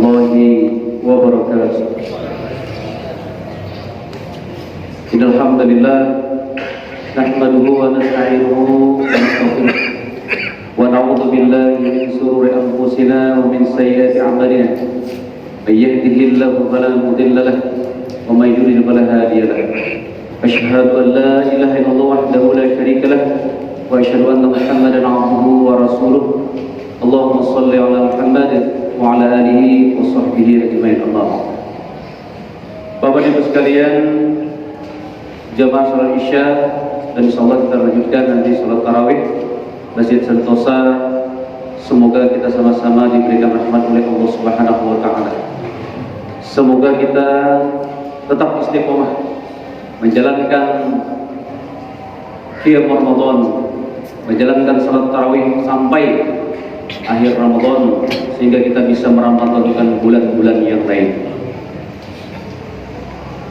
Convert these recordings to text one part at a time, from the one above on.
warahmatullahi wabarakatuh. Innal hamdalillah nahmaduhu wa nasta'inuhu wa nastaghfiruh wa na'udzu billahi min shururi anfusina wa min sayyiati a'malina. May yahdihillahu fala mudilla lahu wa may yudlil fala hadiya lahu. Asyhadu an la ilaha illallah wahdahu la syarika lahu wa asyhadu anna Muhammadan 'abduhu wa rasuluh. Allahumma shalli 'ala Muhammad wa 'ala alihi wa sahbihi ajma'in. Allah. Bapak Ibu sekalian, jamaah salat Isya, dan insyaallah kita lanjutkan nanti salat tarawih Masjid Sentosa. Semoga kita sama-sama diberikan rahmat oleh Allah Subhanahu wa taala. Semoga kita tetap istiqomah menjalankan qiyam Ramadan, menjalankan salat tarawih sampai akhir Ramadan, sehingga kita bisa meramadhankan bulan-bulan yang lain.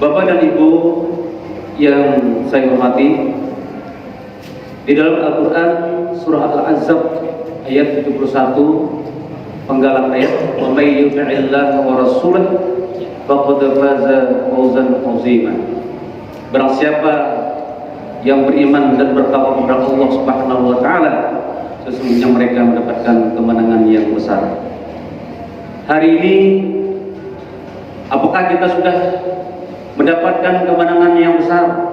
Bapak dan Ibu yang saya hormati, di dalam Al-Quran surah Al-Ahzab ayat 71 penggalan ayat, wa may yuti'illaha wa rasulahu faqad faza fawzan 'azima. Barang siapa yang beriman dan bertakwa kepada Allah Subhanahu wa taala, sesungguhnya mereka mendapatkan kemenangan yang besar. Hari ini apakah kita sudah mendapatkan kemenangan yang besar?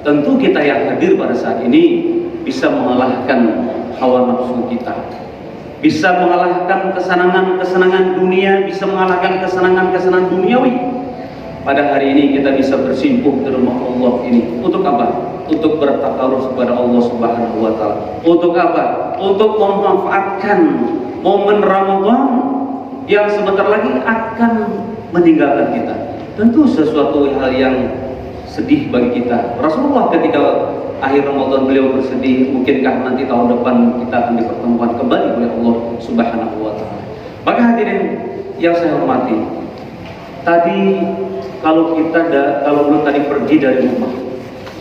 Tentu kita yang hadir pada saat ini bisa mengalahkan hawa nafsu kita, bisa mengalahkan kesenangan-kesenangan dunia, bisa mengalahkan kesenangan-kesenangan duniawi. Pada hari ini kita bisa bersimpuh di rumah Allah ini. Untuk apa? Untuk bertakarus kepada Allah Subhanahu wa taala. Untuk apa? Untuk memanfaatkan momen Ramadan yang sebentar lagi akan meninggalkan kita. Tentu sesuatu hal yang sedih bagi kita. Rasulullah ketika akhir Ramadan beliau bersedih, mungkinkah nanti tahun depan kita akan dipertemukan kembali oleh Allah Subhanahu wa taala. Maka hadirin yang saya hormati, tadi kalau belum tadi pergi dari rumah,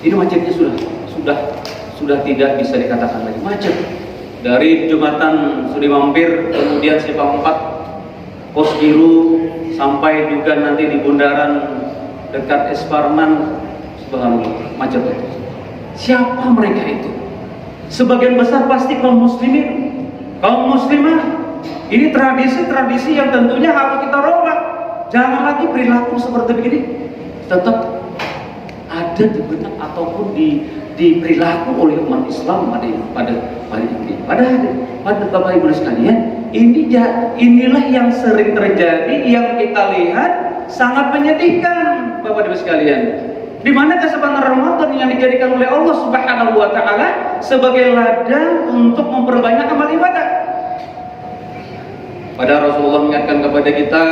ini macetnya sudah tidak bisa dikatakan lagi macet. Dari jembatan Sudi Mampir, kemudian Simpang 4, Pos Biru, sampai juga nanti di bundaran dekat Es Parman, subhanallah, macet. Siapa mereka itu? Sebagian besar pasti kaum muslimin, kaum muslimah. Ini tradisi-tradisi yang tentunya harus kita rubah. Jangan lagi perilaku seperti begini tetap ada di benak ataupun di perilaku oleh umat Islam pada ini. Pada Bapak Ibu sekalian, inilah yang sering terjadi, yang kita lihat sangat menyedihkan, Bapak Ibu sekalian. Di mana kesempatan Ramadan yang dijadikan oleh Allah Subhanahu wa taala sebagai ladang untuk memperbanyak amal ibadah. Pada Rasulullah mengingatkan kepada kita,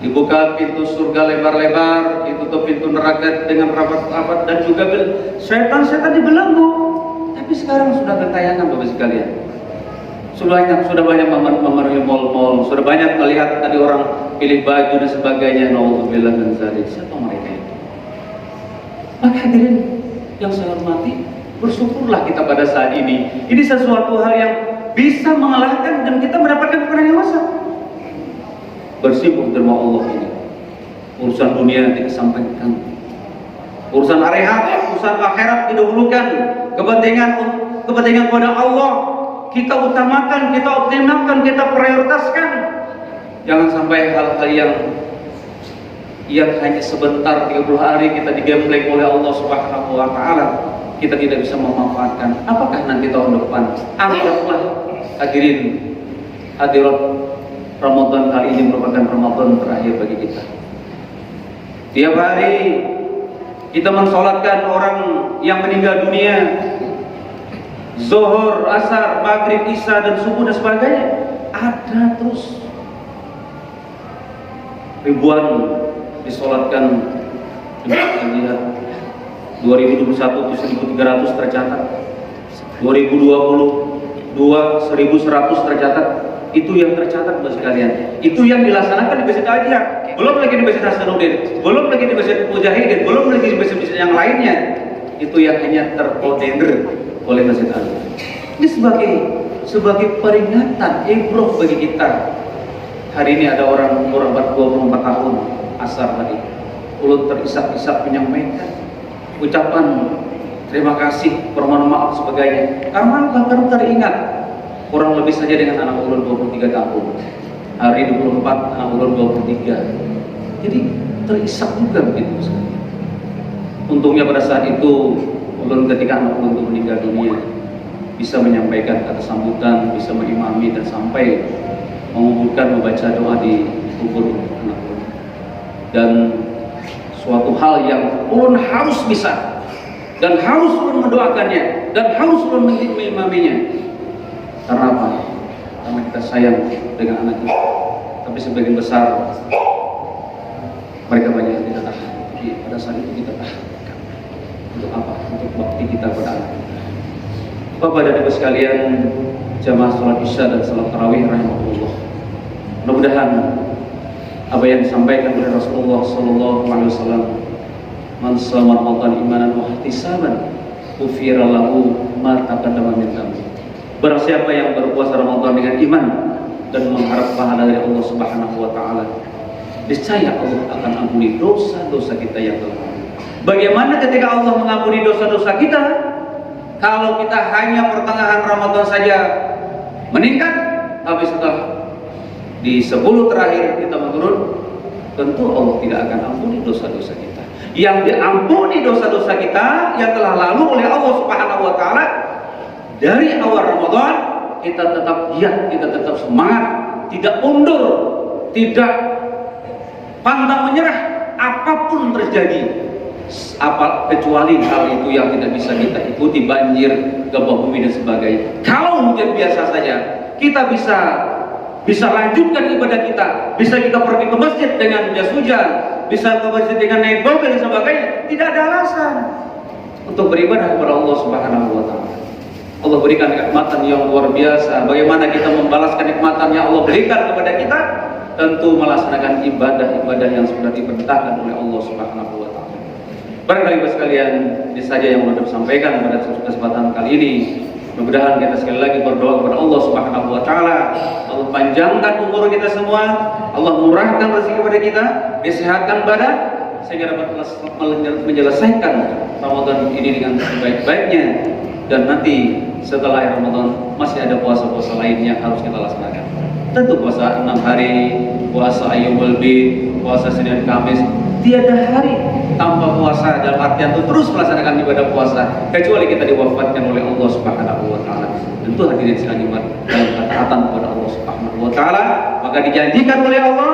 dibuka pintu surga lebar-lebar, ditutup pintu neraka dengan rapat-rapat, dan juga setan-setan dibelenggu. Tapi sekarang sudah kekayangan Bapak sekalian. Sudah banyak memenuhi mal-mal, sudah banyak melihat tadi orang pilih baju dan sebagainya. Nauzubillah min dzalik. Siapa mereka itu? Maka hadirin yang saya hormati, bersyukurlah kita pada saat ini. Ini sesuatu hal yang bisa mengalahkan dan kita mendapatkan kemenangan yang besar. Bersibuk di rumah Allah ini, urusan dunia dikesampingkan, urusan akhirat didahulukan, kepentingan kepada Allah kita utamakan, kita optimalkan, kita prioritaskan. Jangan sampai hal-hal yang hanya sebentar 30 hari kita digembleng oleh Allah Subhanahu wa taala, kita tidak bisa memanfaatkan. Apakah nanti tahun depan? Anggaplah hadirin hadirat, Ramadan kali ini merupakan Ramadan terakhir bagi kita. Tiap hari kita mensolatkan orang yang meninggal dunia, Zuhur, Asar, Maghrib, Isya, dan Subuh dan sebagainya. Ada terus ribuan disolatkan. Lihat 2021 1.300 tercatat, 2022 1.100 tercatat. Itu yang tercatat Bapak sekalian. Itu yang dilaksanakan di Masjid Al-Jihad. Belum lagi di Masjid Hasanuddin, belum lagi di Masjid Mujahidin, belum lagi di masjid-masjid yang lainnya. Itu yang hanya terkoordinir oleh Masjid Al-Jihad. Ini sebagai peringatan, ibrah bagi kita. Hari ini ada orang umur 24 tahun, asar tadi, ulun terisak-isak menyampaikan ucapan terima kasih, permohonan maaf sebagainya. Karena apa? Karena teringat kurang lebih saja dengan anak ulun 23 tahun. Hari 24, anak ulun 23. Jadi terisak juga begitu. Untungnya pada saat itu ulun ketika anak ulun itu meninggal dunia bisa menyampaikan kata sambutan, bisa mengimami dan sampai mengumpulkan membaca doa di kubur anak ulun. Dan suatu hal yang ulun harus bisa dan harus ulun mendoakannya dan harus ulun mengimaminya. Karena apa? Karena kita sayang dengan anak kita. Tapi sebagian besar mereka banyak yang tidak tahan. Jadi pada saat itu kita tahan. Untuk apa? Untuk bakti kita pada anak kita. Bapak dan Ibu sekalian, jamaah sholat isya dan sholat tarawih rahimahullah. Mudah-mudahan apa yang disampaikan oleh Rasulullah Sallallahu Alaihi Wasallam, man shoma Ramadan imanan wa ihtisaban, ghufira lahu ma taqaddama min dhanbi. Barang siapa yang berpuasa Ramadan dengan iman dan mengharap pahala dari Allah Subhanahu wa taala, niscaya Allah akan ampuni dosa-dosa kita yang telah lalu. Bagaimana ketika Allah mengampuni dosa-dosa kita? Kalau kita hanya pertengahan Ramadan saja meningkat, tapi setelah di 10 terakhir kita menurun, tentu Allah tidak akan ampuni dosa-dosa kita. Yang diampuni dosa-dosa kita yang telah lalu oleh Allah Subhanahu wa taala dari awal Ramadan, kita tetap giat, kita tetap semangat, tidak mundur, tidak pantang menyerah apapun terjadi. Kecuali hal itu yang tidak bisa kita ikuti, banjir, gempa bumi dan sebagainya. Kalau hujan biasa saja, kita bisa lanjutkan ibadah kita, bisa kita pergi ke masjid dengan jas hujan, bisa ke masjid dengan naik mobil dan sebagainya. Tidak ada alasan untuk beribadah kepada Allah Subhanahu wa taala. Allah berikan kenikmatan yang luar biasa. Bagaimana kita membalaskan kenikmatan yang Allah berikan kepada kita? Tentu melaksanakan ibadah-ibadah yang sudah diperintahkan oleh Allah Subhanahu wa taala. Barangkali sekalian, ini saja yang mau disampaikan pada kesempatan kali ini. Mudah-mudahan kita sekali lagi berdoa kepada Allah Subhanahu wa taala. Allah panjangkan umur kita semua, Allah murahkan rezeki kepada kita, disehatkan badan sehingga dapat menyelesaikan Ramadan ini dengan sebaik-baiknya. Dan nanti setelah Ramadan masih ada puasa-puasa lain yang harus kita laksanakan. Tentu puasa 6 hari, puasa Ayyamul Bid, puasa Senin Kamis. Tiada hari tanpa puasa, dalam artian itu terus melaksanakan ibadah puasa, kecuali kita diwafatkan oleh Allah Subhanahu wa taala. Tentu hadirin sekalian dalam ketaatan kepada Allah Subhanahu wa taala, maka dijanjikan oleh Allah,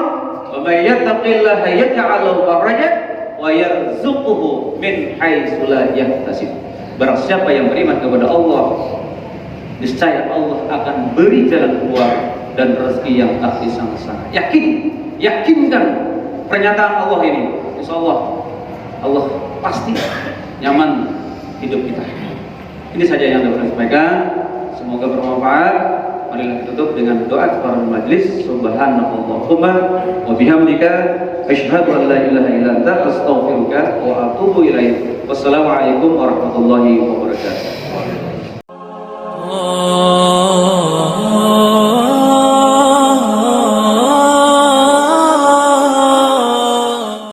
"Wa may yattaqillaha yaj'al lahu makhrajan wa yarzuquhu min haitsu la yahtasib." Barang siapa yang beriman kepada Allah, niscaya Allah akan beri jalan keluar dan rezeki yang tak disangka. Yakinkan pernyataan Allah ini. Insya Allah pasti nyaman hidup kita. Ini saja yang dapat saya sampaikan. Semoga bermanfaat. Marilah kita tutup dengan doa kepada majelis. Subhanallahumma wa bihamdika asyhadu an la ilaha illa anta astaghfiruka wa atubu ilaik. Wassalamualaikum warahmatullahi wabarakatuh.